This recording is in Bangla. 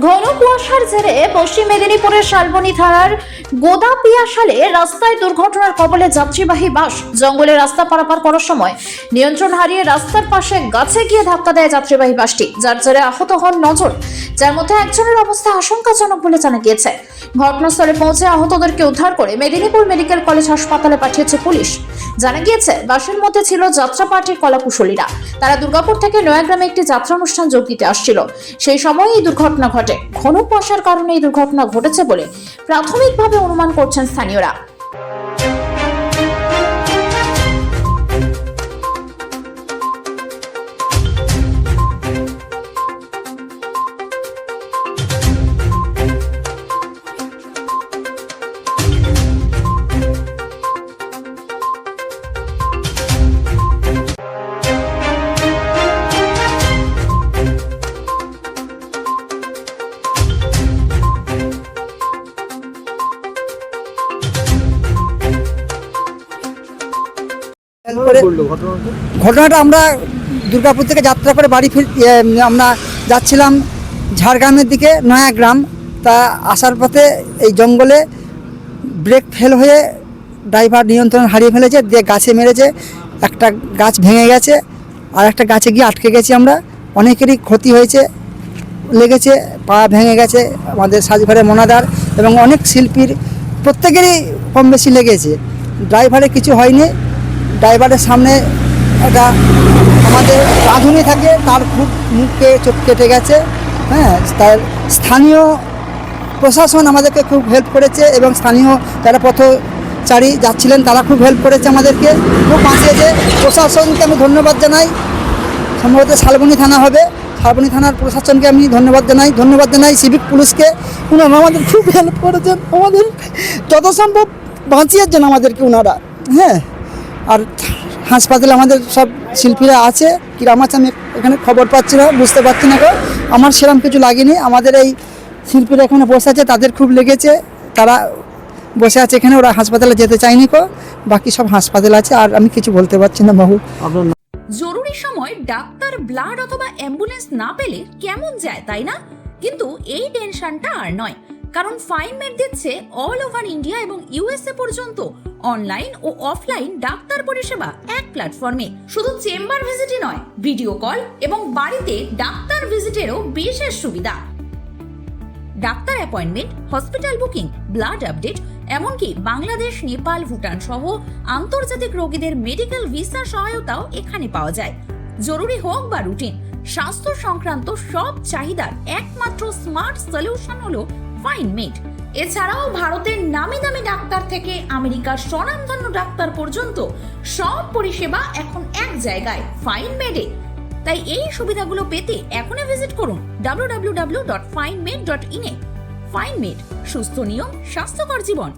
ঘন কুয়াশার জেরে পশ্চিম মেদিনীপুরের শালবনী থানার গোদাপিয়াশালে রাস্তায় দুর্ঘটনার কবলে যাত্রীবাহী বাস। জঙ্গলে রাস্তা পারাপার করার সময় নিয়ন্ত্রণ হারিয়ে রাস্তার পাশে গাছে গিয়ে ধাক্কা দেয় যাত্রীবাহী বাসটি, যার জেরে আহত হন নজন, যার মধ্যে একজনের অবস্থা আশঙ্কাজনক বলে জানা গিয়েছে। ঘটনাস্থলে পৌঁছে আহতদেরকে উদ্ধার করে মেদিনীপুর মেডিকেল কলেজ হাসপাতালে পাঠিয়েছে পুলিশ। জানা গিয়েছে বাসের মধ্যে ছিল যাত্রা পার্টির কলাকুশলীরা। তারা দুর্গাপুর থেকে নয়াগ্রামে একটি যাত্রা অনুষ্ঠান যোগ দিতে আসছিল। সেই সময় এই দুর্ঘটনা ঘটে। ঘন কুয়াশার কারণে এই দুর্ঘটনা ঘটেছে বলে প্রাথমিকভাবে অনুমান করছেন স্থানীয়রা। ঘটনাটা আমরা দুর্গাপুর থেকে যাত্রা করে বাড়ি আমরা যাচ্ছিলাম ঝাড়গ্রামের দিকে নয়াগ্রাম। তা আসার পথে এই জঙ্গলে ব্রেক ফেল হয়ে ড্রাইভার নিয়ন্ত্রণ হারিয়ে ফেলেছে, দিয়ে গাছে মেরেছে। একটা গাছ ভেঙে গেছে, আর একটা গাছে গিয়ে আটকে গেছি আমরা। অনেকেরই ক্ষতি হয়েছে, লেগেছে, পা ভেঙে গেছে আমাদের সাজঘরের মোনাদার এবং অনেক শিল্পীর প্রত্যেকেরই কম বেশি লেগেছে। ড্রাইভারের কিছু হয়নি। ড্রাইভারের সামনে একটা আমাদের রাঁধুনি থাকে, তার খুব মুখে চোখ কেটে গেছে। হ্যাঁ, তার স্থানীয় প্রশাসন আমাদেরকে খুব হেল্প করেছে এবং স্থানীয় যারা পথচারী যাচ্ছিলেন তারা খুব হেল্প করেছে, আমাদেরকে খুব বাঁচিয়েছে। প্রশাসনকে আমি ধন্যবাদ জানাই। সম্ভবত শালবনী থানা হবে, শালবনী থানার প্রশাসনকে আমি ধন্যবাদ জানাই সিভিক পুলিশকে। ওনারা আমাদের খুব হেল্প করেছেন, আমাদের যত সম্ভব বাঁচিয়েছেন আমাদেরকে ওনারা। হ্যাঁ, আর হাসপাতালে আমাদের সব শিল্পীরা আছে। কিরম আছে আমি এখানে খবর পাচ্ছি না, বুঝতে পারছি না। আমার সেরকম কিছু লাগেনি। আমাদের এই শিল্পীরা এখানে বসে আছে, তাদের খুব লেগেছে, তারা বসে আছে এখানে। ওরা হাসপাতালে যেতে চায়নি বাকি সব হাসপাতালে আছে। আর আমি কিছু বলতে পারছি না বাবু। জরুরি সময় ডাক্তার, ব্লাড অথবা অ্যাম্বুলেন্স না পেলে কেমন যায়, তাই না? কিন্তু এই টেনশনটা আর নয়, কারণ ফাইনমেড দিচ্ছে অল ওভার ইন্ডিয়া এবং ইউএসএ পর্যন্ত অনলাইন ও অফলাইন ডাক্তার পরিষেবা এক প্ল্যাটফর্মে। শুধু চেম্বার ভিজিটই নয়, ভিডিও কল এবং বাড়িতে ডাক্তার ভিজিটেরও বিশেষ সুবিধা। Doctor appointment, hospital booking, blood update, এমনকি বাংলাদেশ, নেপাল, ভুটান সহ আন্তর্জাতিক রোগীদের মেডিকেল ভিসা সহায়তাও এখানে পাওয়া যায়। জরুরি হোক বা রুটিন, স্বাস্থ্য সংক্রান্ত সব চাহিদার একমাত্র স্মার্ট সলিউশন হলো ফাইনমেড। এছাড়াও ভারতের নামি দামি ডাক্তার থেকে আমেরিকার স্বনামধন্য ডাক্তার পর্যন্ত সব পরিষেবা এখন এক জায়গায়, ফাইনমেডে। তাই এই সুবিধাগুলো পেতে এখনই ভিজিট করুন www.finemed.in এ। ফাইনমেড, সুস্থ নিয়ম, স্বাস্থ্যকর জীবন।